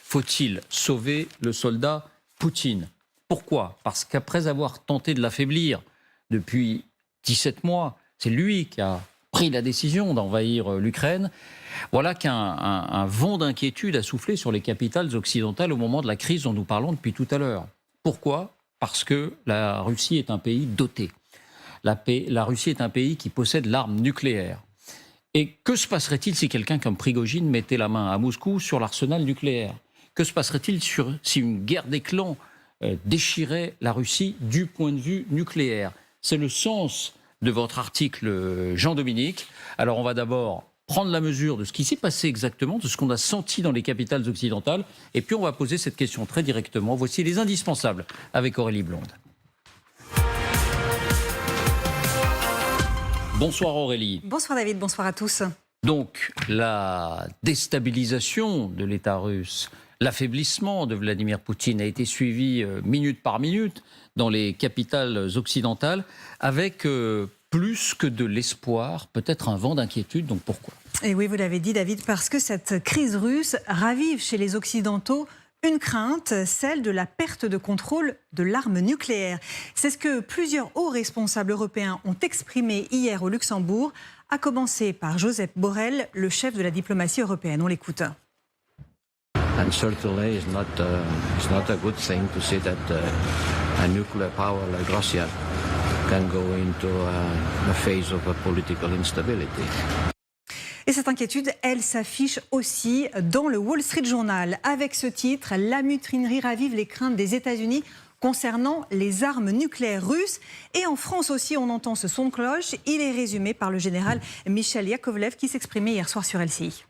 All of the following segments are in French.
Faut-il sauver le soldat Poutine? Pourquoi? Parce qu'après avoir tenté de l'affaiblir depuis 17 mois, c'est lui qui a pris la décision d'envahir l'Ukraine. Voilà qu'un vent d'inquiétude a soufflé sur les capitales occidentales au moment de la crise dont nous parlons depuis tout à l'heure. Pourquoi? Parce que la Russie est un pays doté. La Russie est un pays qui possède l'arme nucléaire. Et que se passerait-il si quelqu'un comme Prigojine mettait la main à Moscou sur l'arsenal nucléaire? Que se passerait-il si une guerre des clans déchirait la Russie du point de vue nucléaire? C'est le sens de votre article, Jean-Dominique. Alors on va d'abord prendre la mesure de ce qui s'est passé exactement, de ce qu'on a senti dans les capitales occidentales, et puis on va poser cette question très directement. Voici les indispensables avec Aurélie Blonde. Bonsoir Aurélie. Bonsoir David, bonsoir à tous. Donc la déstabilisation de l'État russe, l'affaiblissement de Vladimir Poutine a été suivi minute par minute dans les capitales occidentales avec plus que de l'espoir, peut-être un vent d'inquiétude. Donc pourquoi? Et oui, vous l'avez dit David, parce que cette crise russe ravive chez les Occidentaux une crainte, celle de la perte de contrôle de l'arme nucléaire. C'est ce que plusieurs hauts responsables européens ont exprimé hier au Luxembourg, à commencer par Josep Borrell, le chef de la diplomatie européenne. On l'écoute. And certainly it's not a good thing to see that a nuclear power like Russia can go into a phase of a political instability. Et cette inquiétude, elle s'affiche aussi dans le Wall Street Journal. Avec ce titre, la mutinerie ravive les craintes des États-Unis concernant les armes nucléaires russes. Et en France aussi, on entend ce son de cloche. Il est résumé par le général Michel Yakovlev qui s'exprimait hier soir sur LCI.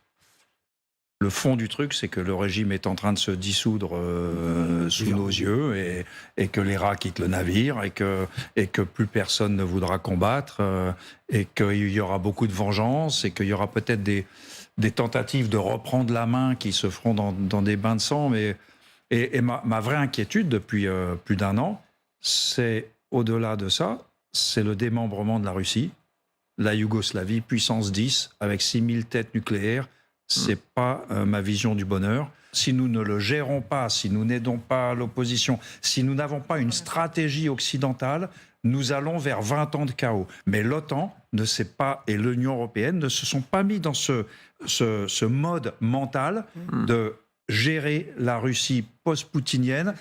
Le fond du truc, c'est que le régime est en train de se dissoudre sous nos yeux et que les rats quittent le navire et que plus personne ne voudra combattre et qu'il y aura beaucoup de vengeance et qu'il y aura peut-être des tentatives de reprendre la main qui se feront dans des bains de sang. Et ma vraie inquiétude depuis plus d'un an, c'est au-delà de ça, c'est le démembrement de la Russie, la Yougoslavie, puissance 10, avec 6000 têtes nucléaires. C'est pas ma vision du bonheur. Si nous ne le gérons pas, si nous n'aidons pas l'opposition, si nous n'avons pas une stratégie occidentale, nous allons vers 20 ans de chaos. Mais l'OTAN ne s'est pas, et l'Union européenne ne se sont pas mis dans ce mode mental de gérer la Russie post-poutinienne.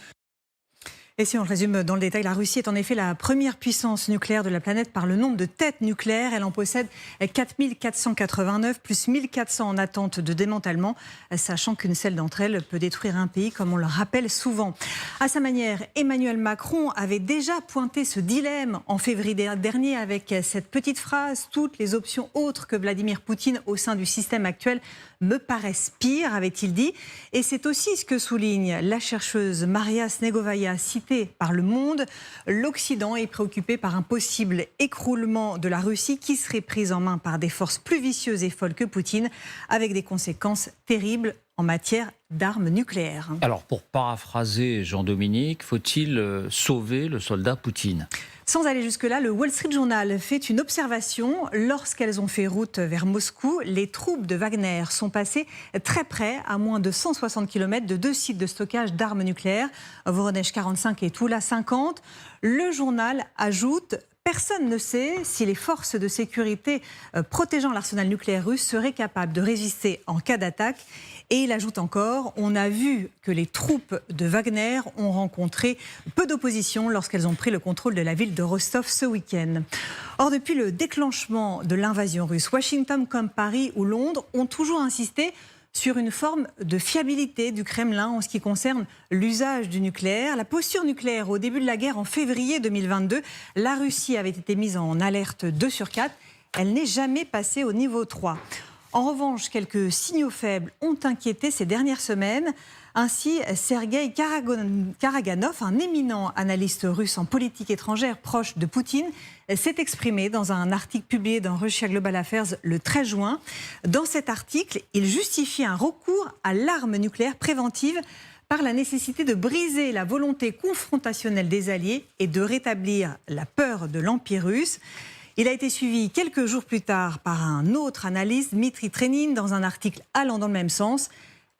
Et si on le résume dans le détail, la Russie est en effet la première puissance nucléaire de la planète par le nombre de têtes nucléaires. Elle en possède 4489, plus 1400 en attente de démantèlement, sachant qu'une seule d'entre elles peut détruire un pays, comme on le rappelle souvent. À sa manière, Emmanuel Macron avait déjà pointé ce dilemme en février dernier avec cette petite phrase « Toutes les options autres que Vladimir Poutine au sein du système actuel me paraissent pires », avait-il dit. Et c'est aussi ce que souligne la chercheuse Maria Snegovaya, citée par Le Monde. L'Occident est préoccupé par un possible écroulement de la Russie qui serait prise en main par des forces plus vicieuses et folles que Poutine, avec des conséquences terribles en matière d'armes nucléaires. Alors, pour paraphraser Jean-Dominique, faut-il sauver le soldat Poutine? Sans aller jusque-là, le Wall Street Journal fait une observation. Lorsqu'elles ont fait route vers Moscou, les troupes de Wagner sont passées très près, à moins de 160 km de deux sites de stockage d'armes nucléaires, Voronezh 45 et Toula 50. Le journal ajoute: personne ne sait si les forces de sécurité protégeant l'arsenal nucléaire russe seraient capables de résister en cas d'attaque. Et il ajoute encore: on a vu que les troupes de Wagner ont rencontré peu d'opposition lorsqu'elles ont pris le contrôle de la ville de Rostov ce week-end. Or, depuis le déclenchement de l'invasion russe, Washington comme Paris ou Londres ont toujours insisté sur une forme de fiabilité du Kremlin en ce qui concerne l'usage du nucléaire. La posture nucléaire au début de la guerre en février 2022, la Russie avait été mise en alerte 2 sur 4. Elle n'est jamais passée au niveau 3. En revanche, quelques signaux faibles ont inquiété ces dernières semaines. Ainsi, Sergueï Karaganov, un éminent analyste russe en politique étrangère proche de Poutine, s'est exprimé dans un article publié dans Russia Global Affairs le 13 juin. Dans cet article, il justifie un recours à l'arme nucléaire préventive par la nécessité de briser la volonté confrontationnelle des alliés et de rétablir la peur de l'Empire russe. Il a été suivi quelques jours plus tard par un autre analyste, Dmitri Trenin, dans un article allant dans le même sens.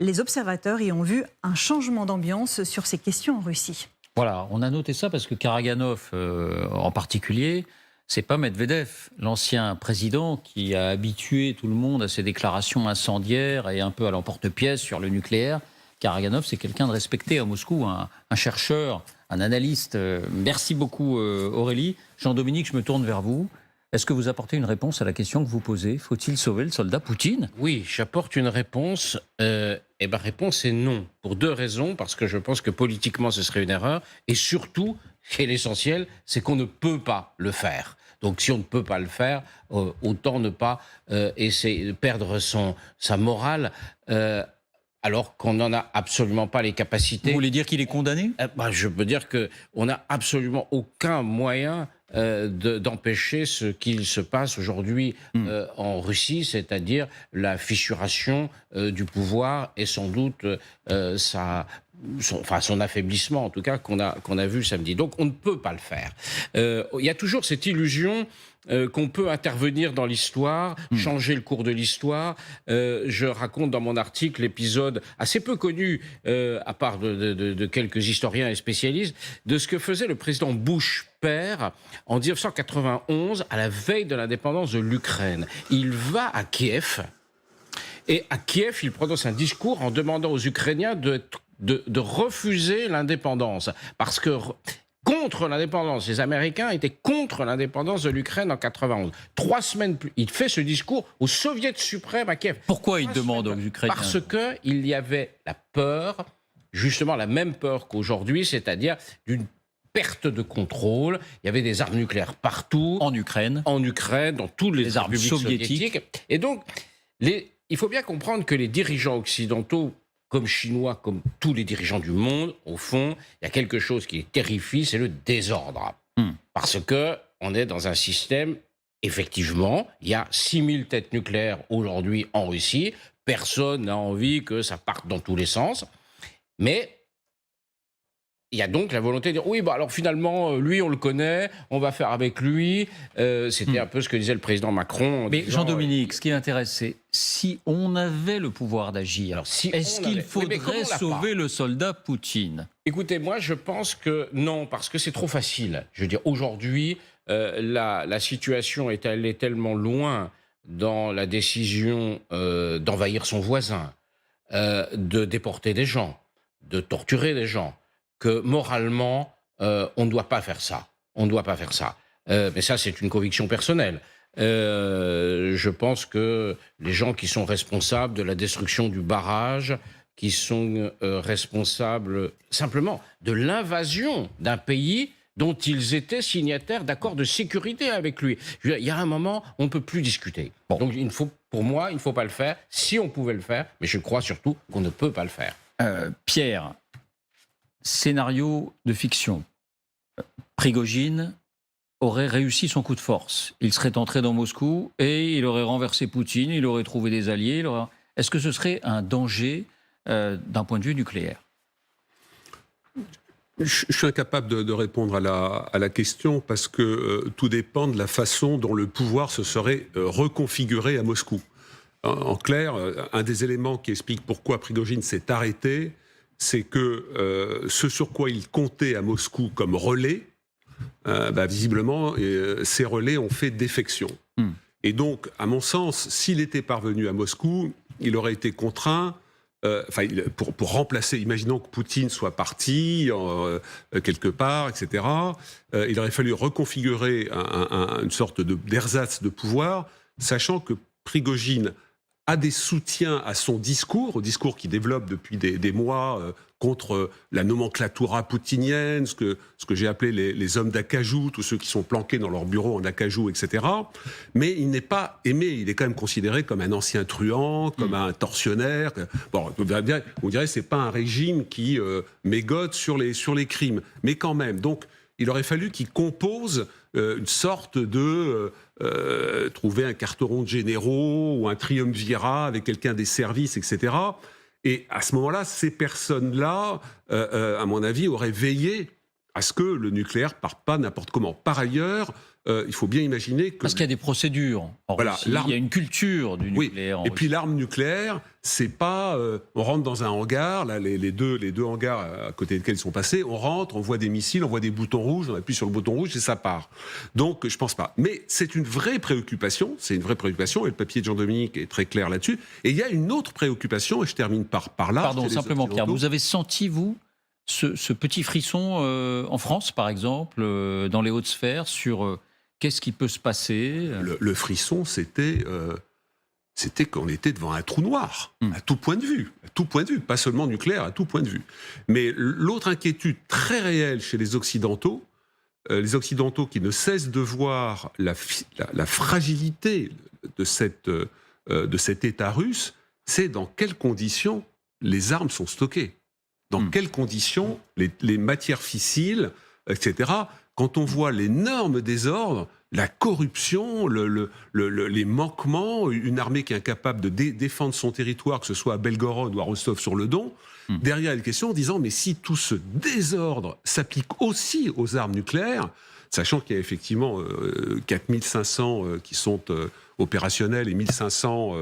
les observateurs y ont vu un changement d'ambiance sur ces questions en Russie. Voilà, on a noté ça parce que Karaganov, en particulier, c'est pas Medvedev, l'ancien président qui a habitué tout le monde à ses déclarations incendiaires et un peu à l'emporte-pièce sur le nucléaire. Karaganov, c'est quelqu'un de respecté à Moscou, un chercheur, un analyste. Merci beaucoup Aurélie. Jean-Dominique, je me tourne vers vous. Est-ce que vous apportez une réponse à la question que vous posez? Faut-il sauver le soldat Poutine? Oui, j'apporte une réponse. Et ma réponse est non. Pour deux raisons. Parce que je pense que politiquement, ce serait une erreur. Et surtout, et l'essentiel, c'est qu'on ne peut pas le faire. Donc si on ne peut pas le faire, autant ne pas essayer de perdre sa morale, alors qu'on n'en a absolument pas les capacités. Vous voulez dire qu'il est condamné? Je peux dire qu'on n'a absolument aucun moyen d'empêcher ce qu'il se passe aujourd'hui en Russie, c'est-à-dire la fissuration du pouvoir et sans doute son affaiblissement, en tout cas, qu'on a vu samedi. Donc on ne peut pas le faire. Il y a toujours cette illusion qu'on peut intervenir dans l'histoire, changer le cours de l'histoire. Je raconte dans mon article l'épisode assez peu connu, à part de quelques historiens et spécialistes, de ce que faisait le président Bush père en 1991, à la veille de l'indépendance de l'Ukraine. Il va à Kiev, et à Kiev, il prononce un discours en demandant aux Ukrainiens de refuser l'indépendance, parce que contre l'indépendance, les Américains étaient contre l'indépendance de l'Ukraine en 91. 3 semaines plus, il fait ce discours au Soviet suprême à Kiev. Pourquoi il demande aux Ukrainiens? Parce qu'il y avait la peur, justement la même peur qu'aujourd'hui, c'est-à-dire d'une perte de contrôle. Il y avait des armes nucléaires partout. En Ukraine, dans toutes les armes républiques soviétiques. Et donc, il faut bien comprendre que les dirigeants occidentaux, comme chinois, comme tous les dirigeants du monde, au fond, il y a quelque chose qui les terrifie, c'est le désordre. Parce que on est dans un système, effectivement, il y a 6000 têtes nucléaires aujourd'hui en Russie. Personne n'a envie que ça parte dans tous les sens. Mais il y a donc la volonté de dire, oui, alors finalement, lui, on le connaît, on va faire avec lui. C'était un peu ce que disait le président Macron. Mais Jean-Dominique, ce qui m'intéresse, c'est si on avait le pouvoir d'agir, est-ce qu'il faudrait sauver le soldat Poutine? Écoutez, moi, je pense que non, parce que c'est trop facile. Je veux dire, aujourd'hui, la situation est allée tellement loin dans la décision d'envahir son voisin, de déporter des gens, de torturer des gens, que moralement, on ne doit pas faire ça. On ne doit pas faire ça. Mais ça, c'est une conviction personnelle. Je pense que les gens qui sont responsables de la destruction du barrage, qui sont responsables simplement de l'invasion d'un pays dont ils étaient signataires d'accords de sécurité avec lui. Il y a un moment, on ne peut plus discuter. Bon. Donc, pour moi, il ne faut pas le faire. Si on pouvait le faire, mais je crois surtout qu'on ne peut pas le faire. Pierre, scénario de fiction. Prigojine aurait réussi son coup de force. Il serait entré dans Moscou et il aurait renversé Poutine, il aurait trouvé des alliés. Est-ce que ce serait un danger d'un point de vue nucléaire? Je suis incapable de répondre à la question parce que tout dépend de la façon dont le pouvoir se serait reconfiguré à Moscou. En clair, un des éléments qui explique pourquoi Prigojine s'est arrêté, c'est que ce sur quoi il comptait à Moscou comme relais, visiblement, ces relais ont fait défection. Et donc, à mon sens, s'il était parvenu à Moscou, il aurait été contraint, pour remplacer, imaginons que Poutine soit parti quelque part, etc., il aurait fallu reconfigurer une sorte d'ersatz de pouvoir, sachant que Prigojine a des soutiens à son discours, au discours qu'il développe depuis des mois contre la nomenclatura poutinienne, ce que j'ai appelé les hommes d'acajou, tous ceux qui sont planqués dans leur bureau en acajou, etc. Mais il n'est pas aimé, il est quand même considéré comme un ancien truand, comme un tortionnaire. Bon, on dirait que c'est pas un régime qui mégote sur les crimes, mais quand même. Donc, il aurait fallu qu'il compose une sorte de... trouver un carteron de généraux ou un triumvirat avec quelqu'un des services, etc. Et à ce moment-là, ces personnes-là, à mon avis, auraient veillé à ce que le nucléaire parte pas n'importe comment. Par ailleurs, il faut bien imaginer que... Parce qu'il y a des procédures en Russie, il y a une culture du nucléaire en et Russie. puis l'arme nucléaire, c'est pas... on rentre dans un hangar, là, les deux hangars à côté desquels ils sont passés, on rentre, on voit des missiles, on voit des boutons rouges, on appuie sur le bouton rouge et ça part. Donc je pense pas. Mais c'est une vraie préoccupation, et le papier de Jean-Dominique est très clair là-dessus. Et il y a une autre préoccupation, et je termine par là... Pardon, simplement Pierre, vous avez senti, vous, ce petit frisson en France, par exemple, dans les hautes sphères, sur qu'est-ce qui peut se passer? Le frisson, c'était qu'on était devant un trou noir, à tout point de vue, pas seulement nucléaire, à tout point de vue. Mais l'autre inquiétude très réelle chez les Occidentaux qui ne cessent de voir la fragilité de cet État russe, c'est dans quelles conditions les armes sont stockées. Dans quelles conditions les matières fissiles, etc. Quand on voit l'énorme désordre, la corruption, les manquements, une armée qui est incapable de défendre son territoire, que ce soit à Belgorod ou à Rostov-sur-le-Don, derrière une question en disant mais si tout ce désordre s'applique aussi aux armes nucléaires, sachant qu'il y a effectivement 4500 qui sont opérationnels et 1500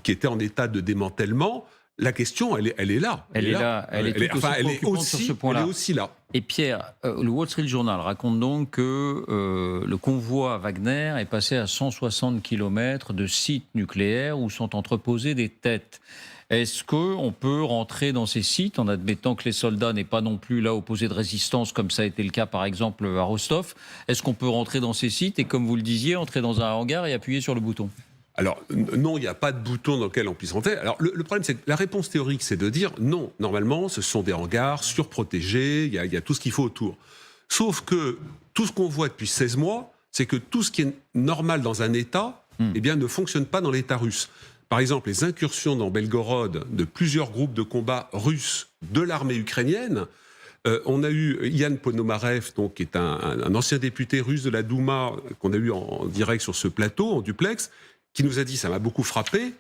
qui étaient en état de démantèlement, la question, elle est là. Elle est aussi là. Et Pierre, le Wall Street Journal raconte donc que le convoi Wagner est passé à 160 km de sites nucléaires où sont entreposées des têtes. Est-ce qu'on peut rentrer dans ces sites en admettant que les soldats n'aient pas non plus là opposé de résistance, comme ça a été le cas par exemple à Rostov? Est-ce qu'on peut rentrer dans ces sites et, comme vous le disiez, entrer dans un hangar et appuyer sur le bouton? Alors, non, il n'y a pas de bouton dans lequel on puisse rentrer. Alors, le problème, c'est que la réponse théorique, c'est de dire non, normalement, ce sont des hangars surprotégés, il y a tout ce qu'il faut autour. Sauf que tout ce qu'on voit depuis 16 mois, c'est que tout ce qui est normal dans un État, eh bien, ne fonctionne pas dans l'État russe. Par exemple, les incursions dans Belgorod de plusieurs groupes de combat russes de l'armée ukrainienne. On a eu Yann Ponomarev, donc, qui est un ancien député russe de la Douma, qu'on a eu en direct sur ce plateau, en duplex, qui nous a dit, ça m'a beaucoup frappé,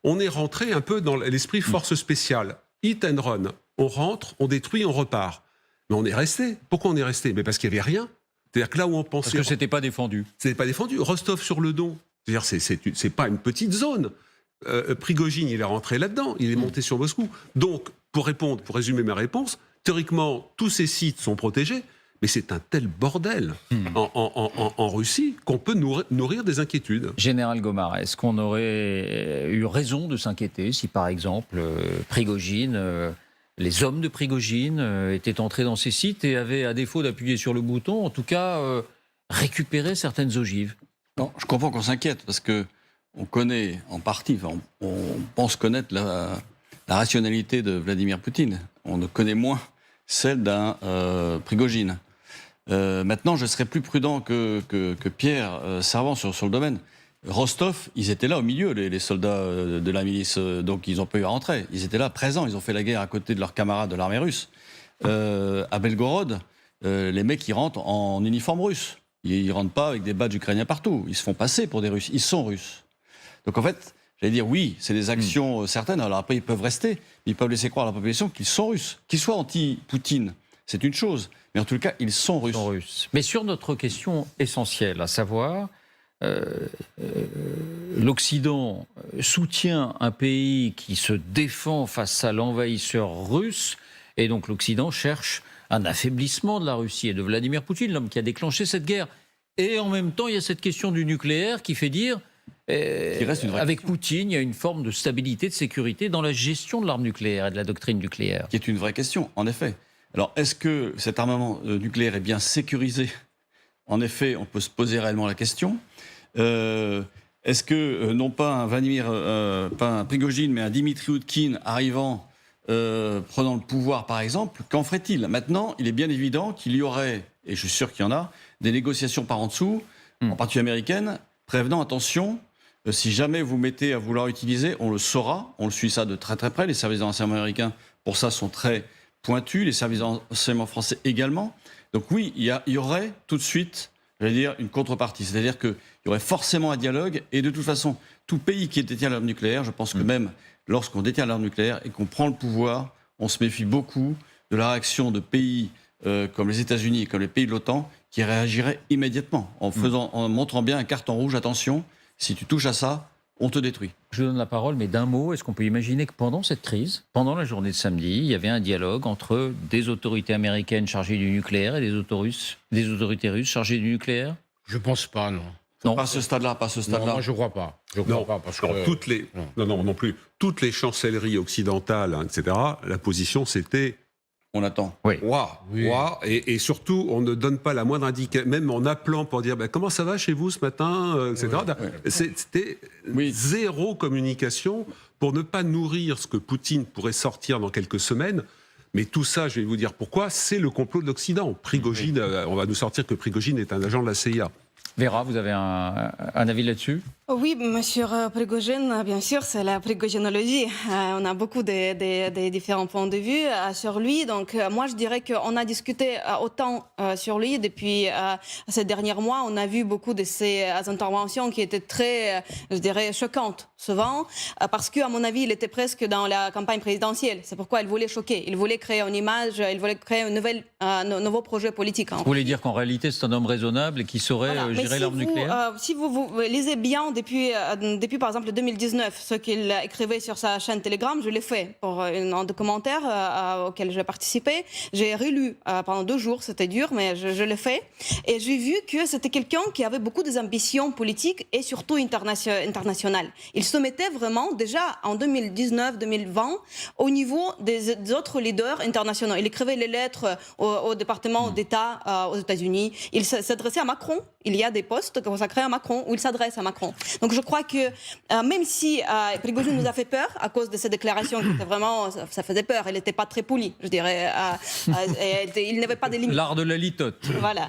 on est rentré un peu dans l'esprit force spéciale. Hit and run. On rentre, on détruit, on repart. Mais on est resté. Pourquoi on est resté? Mais parce qu'il n'y avait rien. C'est-à-dire que là où on pensait... Parce que c'était pas défendu. C'était pas défendu. Rostov-sur-le-Don. C'est-à-dire c'est pas une petite zone. Prigojine, il est rentré là-dedans. Il est monté sur Moscou. Donc, pour résumer ma réponse, théoriquement, tous ces sites sont protégés. Mais c'est un tel bordel en Russie qu'on peut nourrir des inquiétudes. Général Gomard, est-ce qu'on aurait eu raison de s'inquiéter si, par exemple, Prigojine, les hommes de Prigojine étaient entrés dans ces sites et avaient, à défaut d'appuyer sur le bouton, en tout cas, récupéré certaines ogives? Non, je comprends qu'on s'inquiète parce que on connaît en partie, on pense connaître la rationalité de Vladimir Poutine. On ne connaît moins celle d'un Prigojine. Maintenant, je serais plus prudent que Pierre Servan sur le domaine. Rostov, ils étaient là au milieu, les soldats de la milice, donc ils n'ont pas eu à rentrer. Ils étaient là, présents, ils ont fait la guerre à côté de leurs camarades de l'armée russe. À Belgorod, les mecs, ils rentrent en uniforme russe. Ils ne rentrent pas avec des badges ukrainiens partout. Ils se font passer pour des Russes. Ils sont Russes. Donc en fait, j'allais dire, oui, c'est des actions certaines. Alors après, ils peuvent rester, mais ils peuvent laisser croire à la population qu'ils sont Russes. Qu'ils soient anti-Poutine, c'est une chose. Mais en tout cas, ils sont Russes. Mais sur notre question essentielle, à savoir, l'Occident soutient un pays qui se défend face à l'envahisseur russe, et donc l'Occident cherche un affaiblissement de la Russie et de Vladimir Poutine, l'homme qui a déclenché cette guerre. Et en même temps, il y a cette question du nucléaire qui fait dire, avec Poutine, il y a une forme de stabilité, de sécurité dans la gestion de l'arme nucléaire et de la doctrine nucléaire. Qui est une vraie question, en effet. Alors, est-ce que cet armement nucléaire est bien sécurisé? En effet, on peut se poser réellement la question. Est-ce que, non pas un Prigojine, mais un Dimitri Oudkine arrivant, prenant le pouvoir, par exemple, qu'en ferait-il? Maintenant, il est bien évident qu'il y aurait, et je suis sûr qu'il y en a, des négociations par en dessous, en particulier américaines, prévenant, attention, si jamais vous mettez à vouloir utiliser, on le saura, on le suit ça de très très près, les services de renseignement américains, pour ça, sont très pointus, les services de renseignement français également. Donc oui, il y aurait tout de suite, j'allais dire, une contrepartie. C'est-à-dire qu'il y aurait forcément un dialogue, et de toute façon, tout pays qui détient l'arme nucléaire, je pense que même lorsqu'on détient l'arme nucléaire et qu'on prend le pouvoir, on se méfie beaucoup de la réaction de pays comme les États-Unis et comme les pays de l'OTAN, qui réagirait immédiatement en montrant bien un carton rouge, attention, si tu touches à ça, on te détruit. Je vous donne la parole, mais d'un mot, est-ce qu'on peut imaginer que pendant cette crise, pendant la journée de samedi, il y avait un dialogue entre des autorités américaines chargées du nucléaire et des autorités russes chargées du nucléaire? Je pense pas, non. Non. Pas à ce stade-là, pas à ce Non, stade-là. moi, je crois pas. Je crois pas, parce que... non plus. Toutes les chancelleries occidentales, hein, etc., la position, c'était On attend. Oui. waouh, Oui. waouh, et surtout, on ne donne pas la moindre indication, même en appelant pour dire comment ça va chez vous ce matin, etc. C'était Oui. zéro communication pour ne pas nourrir ce que Poutine pourrait sortir dans quelques semaines. Mais tout ça, je vais vous dire pourquoi, c'est le complot de l'Occident. Prigogine, on va nous sortir que Prigogine est un agent de la CIA. Vera, vous avez un avis là-dessus? Oui, monsieur Prigogine, bien sûr, c'est la prigoginologie. On a beaucoup de différents points de vue sur lui. Donc, moi, je dirais qu'on a discuté autant sur lui depuis ces derniers mois. On a vu beaucoup de ses interventions qui étaient très, je dirais, choquantes, souvent, parce qu'à mon avis, il était presque dans la campagne présidentielle. C'est pourquoi il voulait choquer. Il voulait créer une image, il voulait créer un nouveau projet politique. Vous voulez dire qu'en réalité, c'est un homme raisonable et qui saurait gérer l'arme nucléaire? Si vous lisez bien depuis, par exemple, 2019, ce qu'il écrivait sur sa chaîne Telegram, je l'ai fait pour un documentaire auquel j'ai participé. J'ai relu pendant 2 jours, c'était dur, mais je l'ai fait. Et j'ai vu que c'était quelqu'un qui avait beaucoup d'ambitions politiques et surtout internationales. Il se mettait vraiment, déjà en 2019-2020, au niveau des autres leaders internationaux. Il écrivait les lettres au département d'État aux États-Unis. Il s'adressait à Macron. Il y a des postes consacrés à Macron où il s'adresse à Macron. Donc je crois que même si Prigogine nous a fait peur à cause de ses déclarations qui étaient vraiment, ça faisait peur, il n'était pas très poli, je dirais. Il n'avait pas de limites. L'art de la litote. Voilà.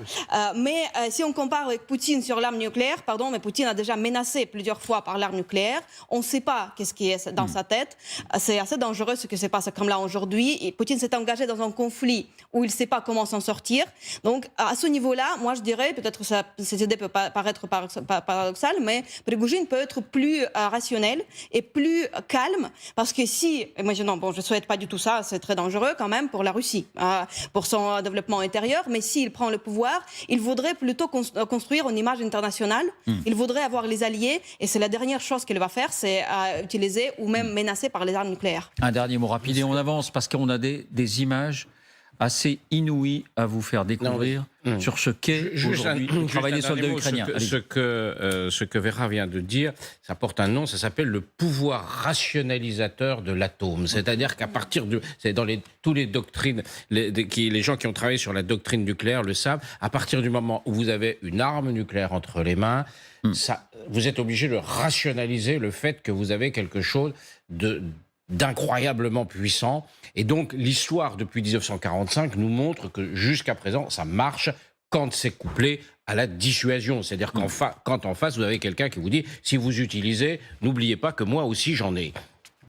Mais si on compare avec Poutine sur l'arme nucléaire, mais Poutine a déjà menacé plusieurs fois par l'arme nucléaire. On ne sait pas qu'est-ce qui est dans sa tête. C'est assez dangereux ce qui se passe comme là aujourd'hui. Et Poutine s'est engagé dans un conflit où il ne sait pas comment s'en sortir. Donc à ce niveau-là, moi je dirais, peut-être cette idée peut paraître paradoxale, mais Prigogine peut être plus rationnel et plus calme, parce que si, imaginons, je ne souhaite pas du tout ça, c'est très dangereux quand même pour la Russie, pour son développement intérieur, mais s'il prend le pouvoir, il voudrait plutôt construire une image internationale, il voudrait avoir les alliés, et c'est la dernière chose qu'il va faire, c'est utiliser ou même menacer par les armes nucléaires. Un dernier mot rapide et on avance, parce qu'on a des images assez inouïes à vous faire découvrir sur ce qu'est aujourd'hui le travail des soldats ukrainiens. Ce que Vera vient de dire, ça porte un nom, ça s'appelle le pouvoir rationalisateur de l'atome. C'est-à-dire qu'à partir de... C'est dans tous les doctrines, les gens qui ont travaillé sur la doctrine nucléaire le savent, à partir du moment où vous avez une arme nucléaire entre les mains, vous êtes obligé de rationaliser le fait que vous avez quelque chose d'incroyablement puissant. Et donc, l'histoire depuis 1945 nous montre que jusqu'à présent, ça marche quand c'est couplé à la dissuasion. C'est-à-dire quand en face, vous avez quelqu'un qui vous dit « si vous utilisez, n'oubliez pas que moi aussi j'en ai ».